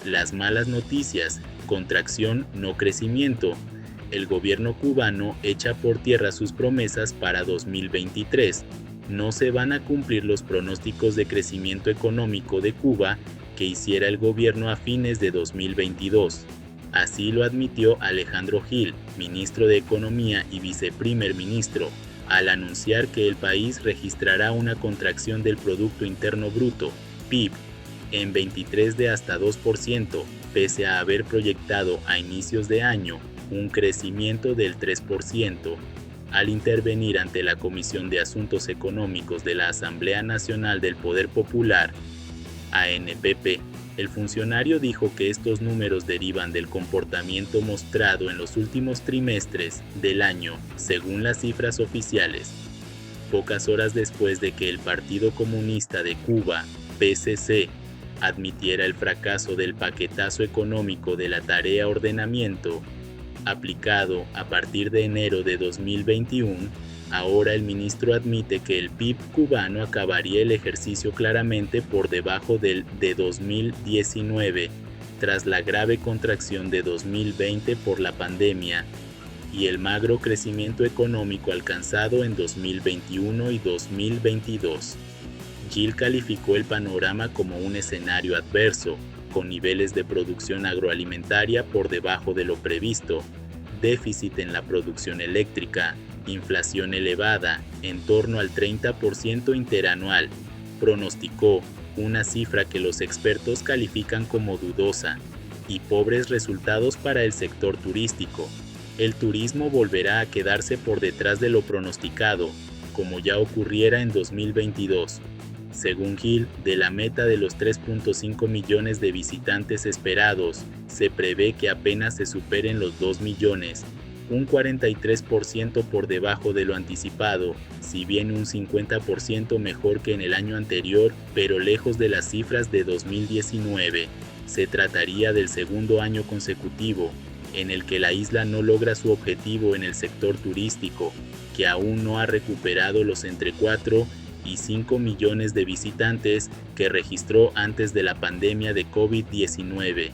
Las malas noticias, contracción, no crecimiento. El gobierno cubano echa por tierra sus promesas para 2023. No se van a cumplir los pronósticos de crecimiento económico de Cuba que hiciera el gobierno a fines de 2022. Así lo admitió Alejandro Gil, ministro de Economía y viceprimer ministro, al anunciar que el país registrará una contracción del Producto Interno Bruto, PIB, en 23 de hasta 2%, pese a haber proyectado a inicios de año un crecimiento del 3%. Al intervenir ante la Comisión de Asuntos Económicos de la Asamblea Nacional del Poder Popular, ANPP, el funcionario dijo que estos números derivan del comportamiento mostrado en los últimos trimestres del año, según las cifras oficiales. Pocas horas después de que el Partido Comunista de Cuba, PCC, admitiera el fracaso del paquetazo económico de la tarea ordenamiento, aplicado a partir de enero de 2021, ahora el ministro admite que el PIB cubano acabaría el ejercicio claramente por debajo del de 2019, tras la grave contracción de 2020 por la pandemia y el magro crecimiento económico alcanzado en 2021 y 2022. Gil calificó el panorama como un escenario adverso, con niveles de producción agroalimentaria por debajo de lo previsto, déficit en la producción eléctrica, inflación elevada, en torno al 30% interanual. Pronosticó una cifra que los expertos califican como dudosa, y pobres resultados para el sector turístico. El turismo volverá a quedarse por detrás de lo pronosticado, como ya ocurriera en 2022. Según Gil, de la meta de los 3.5 millones de visitantes esperados, se prevé que apenas se superen los 2 millones, un 43% por debajo de lo anticipado, si bien un 50% mejor que en el año anterior, pero lejos de las cifras de 2019. Se trataría del segundo año consecutivo en el que la isla no logra su objetivo en el sector turístico, que aún no ha recuperado los entre 4 y 5 millones de visitantes que registró antes de la pandemia de COVID-19.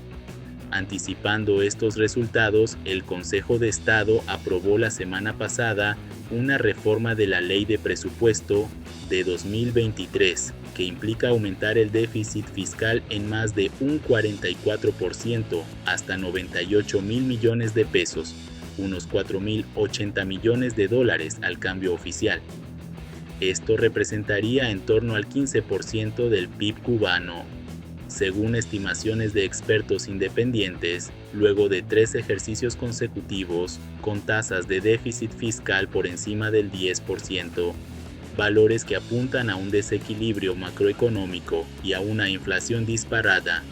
Anticipando estos resultados, el Consejo de Estado aprobó la semana pasada una reforma de la Ley de Presupuesto de 2023 que implica aumentar el déficit fiscal en más de un 44% hasta 98,000 millones de pesos, unos 4.080 millones de dólares al cambio oficial. Esto representaría en torno al 15% del PIB cubano. Según estimaciones de expertos independientes, luego de 3 ejercicios consecutivos con tasas de déficit fiscal por encima del 10%, valores que apuntan a un desequilibrio macroeconómico y a una inflación disparada.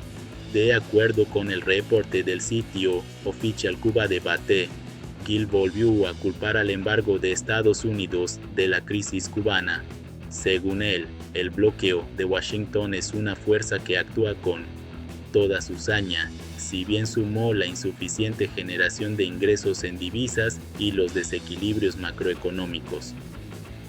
De acuerdo con el reporte del sitio Official Cuba Debate, Gil volvió a culpar al embargo de Estados Unidos de la crisis cubana. Según él, el bloqueo de Washington es una fuerza que actúa con toda su saña, si bien sumó la insuficiente generación de ingresos en divisas y los desequilibrios macroeconómicos.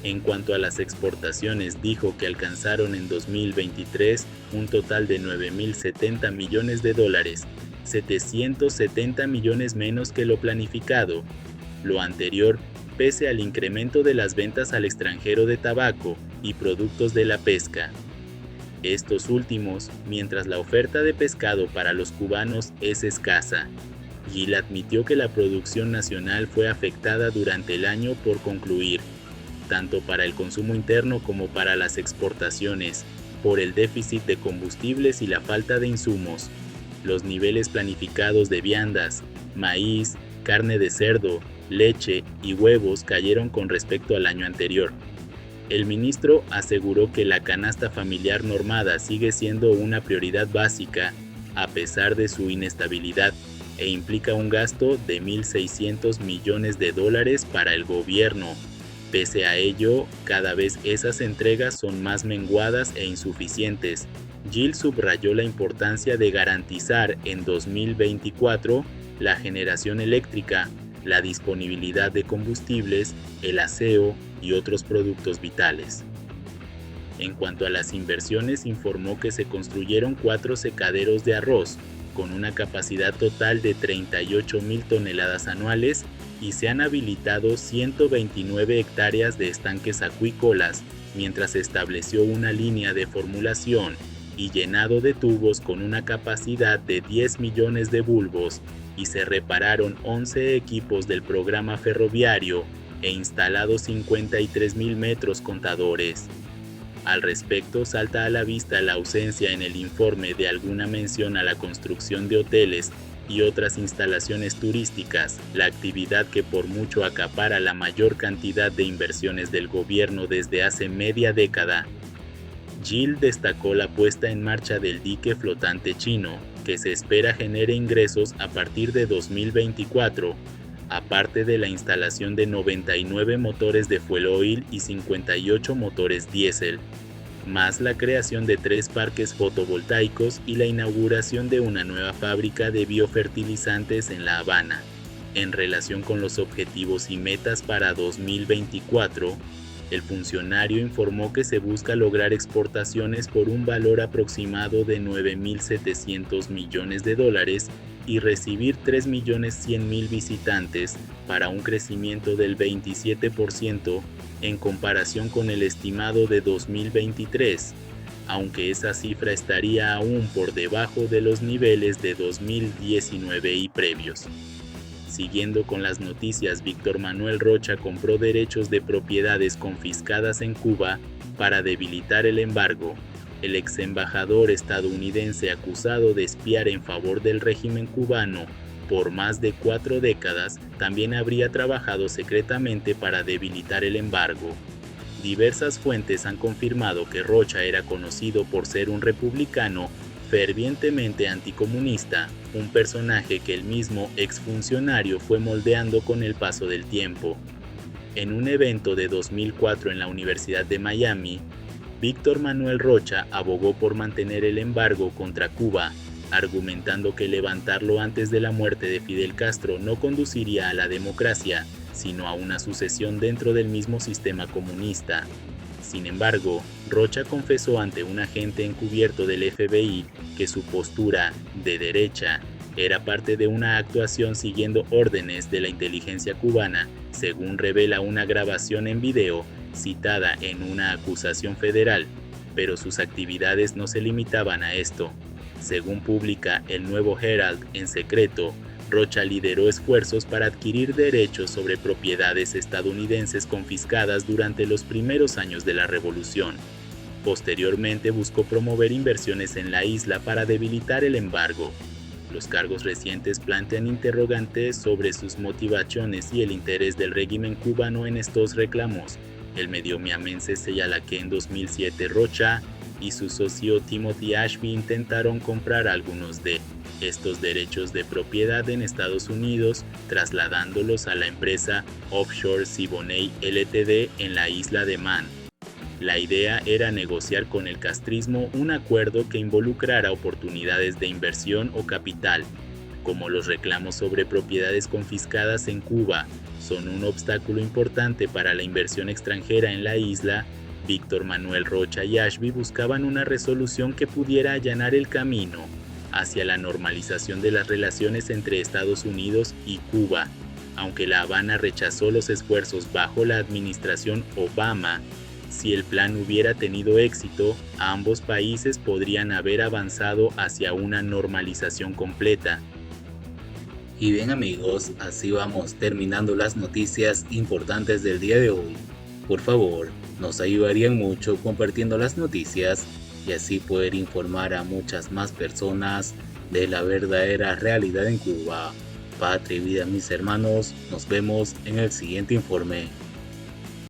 En cuanto a las exportaciones, dijo que alcanzaron en 2023 un total de 9.070 millones de dólares, 770 millones menos que lo planificado. Lo anterior, pese al incremento de las ventas al extranjero de tabaco y productos de la pesca. Estos últimos, mientras la oferta de pescado para los cubanos es escasa. Gil admitió que la producción nacional fue afectada durante el año por concluir, tanto para el consumo interno como para las exportaciones, por el déficit de combustibles y la falta de insumos. Los niveles planificados de viandas, maíz, carne de cerdo, leche y huevos cayeron con respecto al año anterior. El ministro aseguró que la canasta familiar normada sigue siendo una prioridad básica, a pesar de su inestabilidad, e implica un gasto de 1.600 millones de dólares para el gobierno. Pese a ello, cada vez esas entregas son más menguadas e insuficientes. Gil subrayó la importancia de garantizar en 2024 la generación eléctrica, la disponibilidad de combustibles, el aseo y otros productos vitales. En cuanto a las inversiones, informó que se construyeron 4 secaderos de arroz, con una capacidad total de 38.000 toneladas anuales, y se han habilitado 129 hectáreas de estanques acuícolas, mientras se estableció una línea de formulación y llenado de tubos con una capacidad de 10 millones de bulbos, y se repararon 11 equipos del programa ferroviario e instalados 53.000 metros contadores. Al respecto, salta a la vista la ausencia en el informe de alguna mención a la construcción de hoteles y otras instalaciones turísticas, la actividad que por mucho acapara la mayor cantidad de inversiones del gobierno desde hace media década. Gill destacó la puesta en marcha del dique flotante chino, que se espera genere ingresos a partir de 2024, aparte de la instalación de 99 motores de fuel oil y 58 motores diésel, más la creación de 3 parques fotovoltaicos y la inauguración de una nueva fábrica de biofertilizantes en La Habana. En relación con los objetivos y metas para 2024, el funcionario informó que se busca lograr exportaciones por un valor aproximado de $9.700 millones y recibir 3.100.000 visitantes, para un crecimiento del 27% en comparación con el estimado de 2023, aunque esa cifra estaría aún por debajo de los niveles de 2019 y previos. Siguiendo con las noticias, Víctor Manuel Rocha compró derechos de propiedades confiscadas en Cuba para debilitar el embargo. El ex embajador estadounidense, acusado de espiar en favor del régimen cubano por más de 4 décadas, también habría trabajado secretamente para debilitar el embargo. Diversas fuentes han confirmado que Rocha era conocido por ser un republicano fervientemente anticomunista, un personaje que el mismo exfuncionario fue moldeando con el paso del tiempo. En un evento de 2004 en la Universidad de Miami, Víctor Manuel Rocha abogó por mantener el embargo contra Cuba, argumentando que levantarlo antes de la muerte de Fidel Castro no conduciría a la democracia, sino a una sucesión dentro del mismo sistema comunista. Sin embargo, Rocha confesó ante un agente encubierto del FBI que su postura de derecha era parte de una actuación siguiendo órdenes de la inteligencia cubana, según revela una grabación en video citada en una acusación federal, pero sus actividades no se limitaban a esto. Según publica el Nuevo Herald en secreto, Rocha lideró esfuerzos para adquirir derechos sobre propiedades estadounidenses confiscadas durante los primeros años de la revolución. Posteriormente buscó promover inversiones en la isla para debilitar el embargo. Los cargos recientes plantean interrogantes sobre sus motivaciones y el interés del régimen cubano en estos reclamos. El medio miamense señala que en 2007 Rocha y su socio Timothy Ashby intentaron comprar algunos de estos derechos de propiedad en Estados Unidos, trasladándolos a la empresa Offshore Siboney Ltd. En la isla de Man. La idea era negociar con el castrismo un acuerdo que involucrara oportunidades de inversión o capital. Como los reclamos sobre propiedades confiscadas en Cuba son un obstáculo importante para la inversión extranjera en la isla, Víctor Manuel Rocha y Ashby buscaban una resolución que pudiera allanar el camino hacia la normalización de las relaciones entre Estados Unidos y Cuba. Aunque La Habana rechazó los esfuerzos bajo la administración Obama, si el plan hubiera tenido éxito, ambos países podrían haber avanzado hacia una normalización completa. Y bien amigos, así vamos terminando las noticias importantes del día de hoy. Por favor, nos ayudarían mucho compartiendo las noticias y así poder informar a muchas más personas de la verdadera realidad en Cuba. Patria y vida, mis hermanos, nos vemos en el siguiente informe.